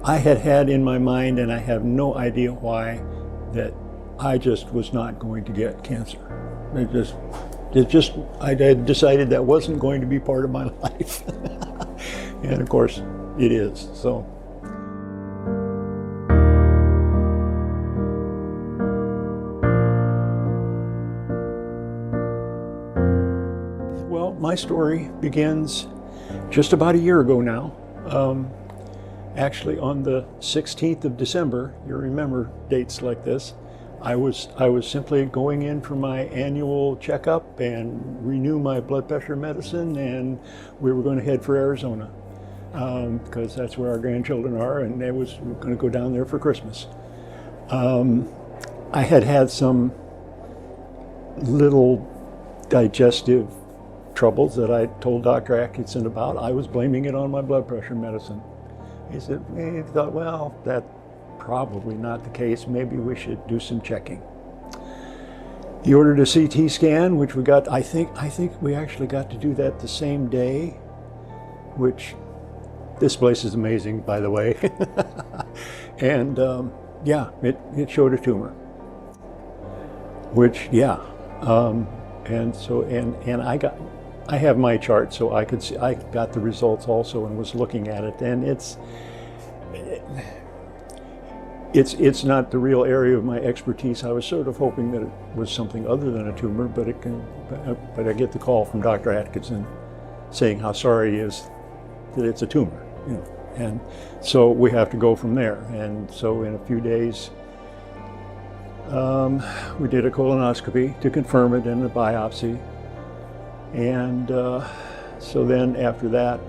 I had in my mind, and I have no idea why, that I just was not going to get cancer. I had decided that wasn't going to be part of my life. And of course, it is. So. Well, my story begins just about a year ago now. Actually, on the 16th of December, you remember dates like this, I was simply going in for my annual checkup and renew my blood pressure medicine, and we were going to head for Arizona because that's where our grandchildren are, and we were going to go down there for Christmas. I had some little digestive troubles that I told Dr. Atkinson about. I was blaming it on my blood pressure medicine. He said, he thought, well, that's probably not the case. Maybe we should do some checking. He ordered a CT scan, which we got, I think we actually got to do that the same day, which, this place is amazing, by the way. And yeah, it showed a tumor, which, yeah. And so, and I have my chart, so I could see, I got the results also and was looking at it, and it's not the real area of my expertise. I was sort of hoping that it was something other than a tumor, but I get the call from Dr. Atkinson saying how sorry he is that it's a tumor, you know, and so we have to go from there. And so in a few days, we did a colonoscopy to confirm it and a biopsy. And so then after that,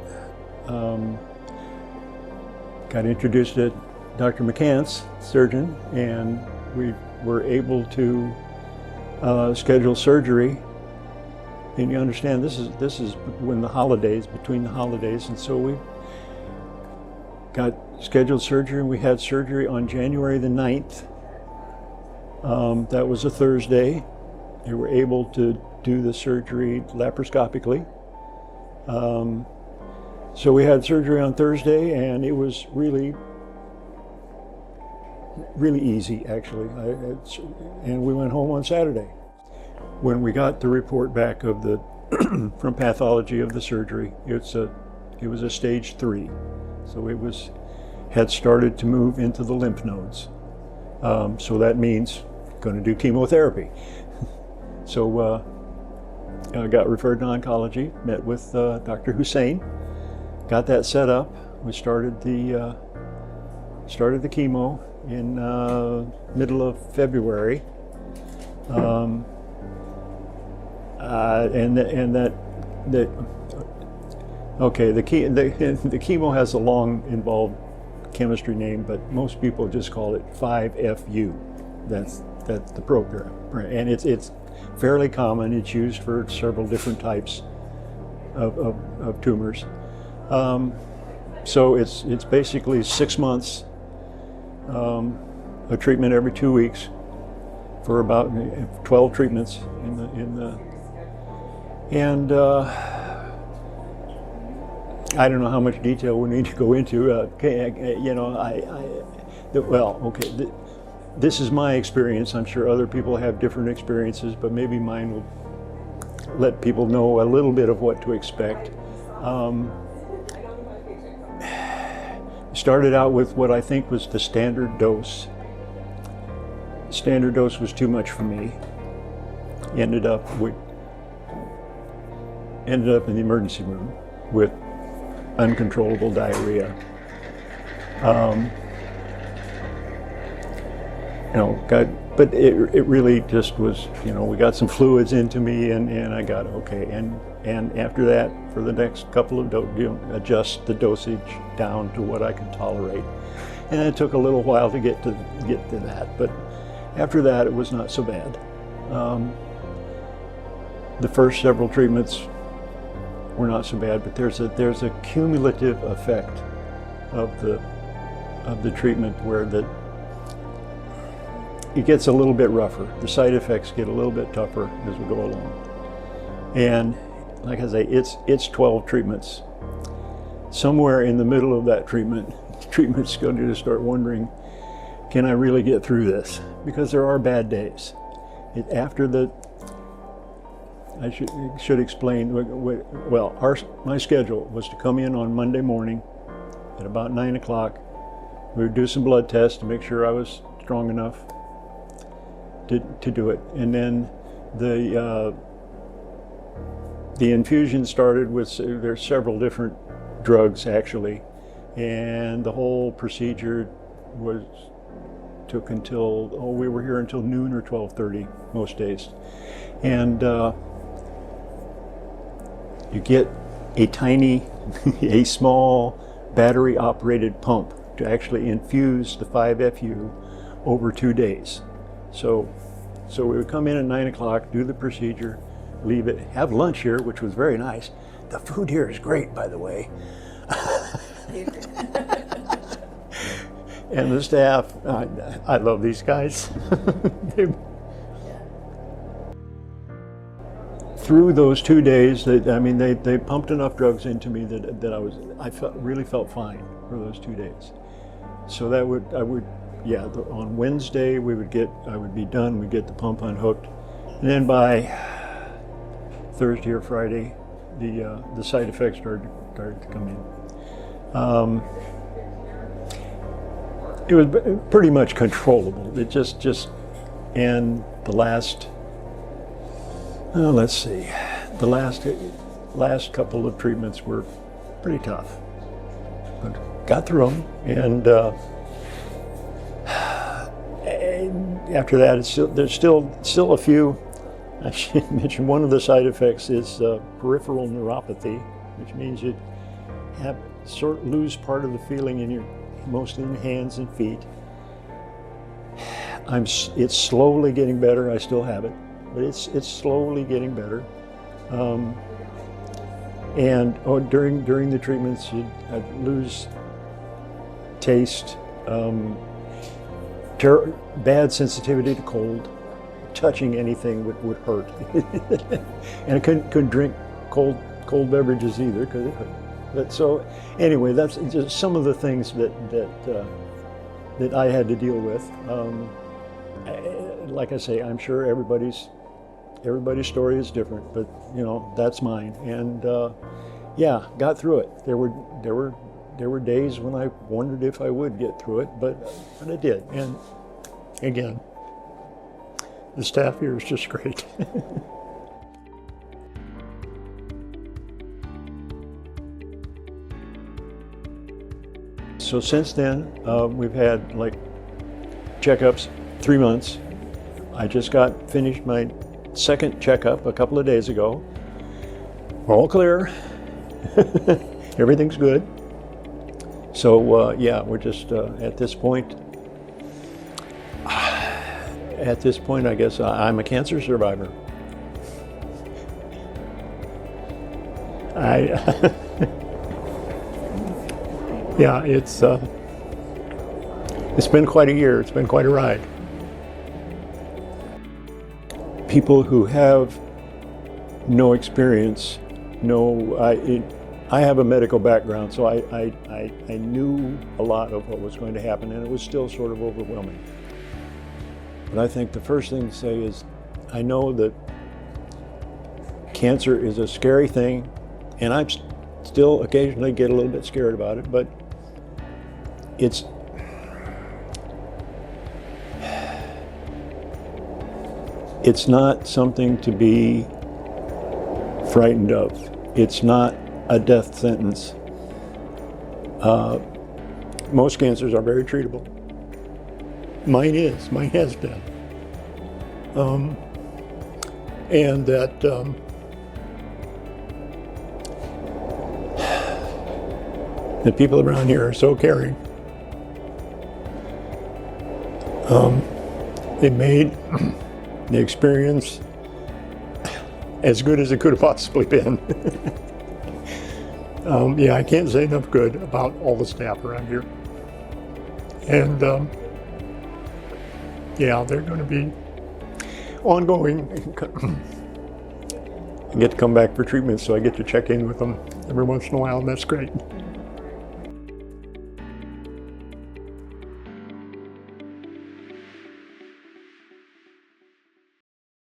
got introduced to Dr. McCaskey, surgeon, and we were able to schedule surgery. And you understand, this is when the holidays, between the holidays, and so we got scheduled surgery, and we had surgery on January the 9th. That was a Thursday. They were able to do the surgery laparoscopically. So we had surgery on Thursday, and it was really easy, actually. And we went home on Saturday. When we got the report back of the from pathology of the surgery, it was a stage 3. So it had started to move into the lymph nodes. So that means going to do chemotherapy. So I got referred to oncology, met with Dr. Hussein, got that set up. We started the chemo in middle of February, and the chemo has a long involved chemistry name, but most people just call it 5FU. That's the program, and it's fairly common. It's used for several different types of tumors. So it's basically 6 months of treatment every 2 weeks for about 12 treatments and I don't know how much detail we need to go into. This is my experience. I'm sure other people have different experiences, but maybe mine will let people know a little bit of what to expect. Started out with what I think was the standard dose. Standard dose was too much for me. Ended up in the emergency room with uncontrollable diarrhea. But it really just was, we got some fluids into me, and I got okay. And after that, for the next couple of adjust the dosage down to what I could tolerate. And it took a little while to get to that, but after that, it was not so bad. The first several treatments were not so bad, but there's a cumulative effect of the treatment where it gets a little bit rougher. The side effects get a little bit tougher as we go along. And like I say, it's 12 treatments. Somewhere in the middle of that treatment treatment schedule to start wondering, can I really get through this? Because there are bad days. I should explain, well, my schedule was to come in on Monday morning at about 9 o'clock. We would do some blood tests to make sure I was strong enough to do it. And then the infusion started with, there's several different drugs actually, and the whole procedure took until, we were here until noon or 12:30 most days. And you get a small battery operated pump to actually infuse the 5-FU over 2 days. So we would come in at 9 o'clock, do the procedure, leave it, have lunch here, which was very nice. The food here is great, by the way. And the staff, I love these guys. Through those 2 days, they pumped enough drugs into me that really felt fine for those 2 days. So on Wednesday I would be done, we'd get the pump unhooked, and then by Thursday or Friday, the side effects started to come in. It was pretty much controllable. It just and the last, let's see, the last couple of treatments were pretty tough, but got through them. And after that, there's still a few. I should mention one of the side effects is peripheral neuropathy, which means you lose part of the feeling mostly in your hands and feet. It's slowly getting better. I still have it, but it's slowly getting better. During the treatments, I'd lose taste, bad sensitivity to cold. Touching anything would hurt, and I couldn't drink cold beverages either because it hurt. But so anyway, that's just some of the things that I had to deal with. Like I say, I'm sure everybody's story is different, but that's mine. And got through it. There were days when I wondered if I would get through it, but I did. And again, the staff here is just great. So since then, we've had checkups 3 months. I just finished my second checkup a couple of days ago. All clear. Everything's good. So we're just at this point, I guess I'm a cancer survivor. It's been quite a year. It's been quite a ride. People who have no experience know. I have a medical background, so I knew a lot of what was going to happen, and it was still sort of overwhelming. But I think the first thing to say is, I know that cancer is a scary thing, and I still occasionally get a little bit scared about it, but it's not something to be frightened of. It's not a death sentence. Most cancers are very treatable. Mine has been. And that the people around here are so caring. They made the experience as good as it could have possibly been. I can't say enough good about all the staff around here. And they're going to be ongoing. I get to come back for treatment, so I get to check in with them every once in a while, and that's great.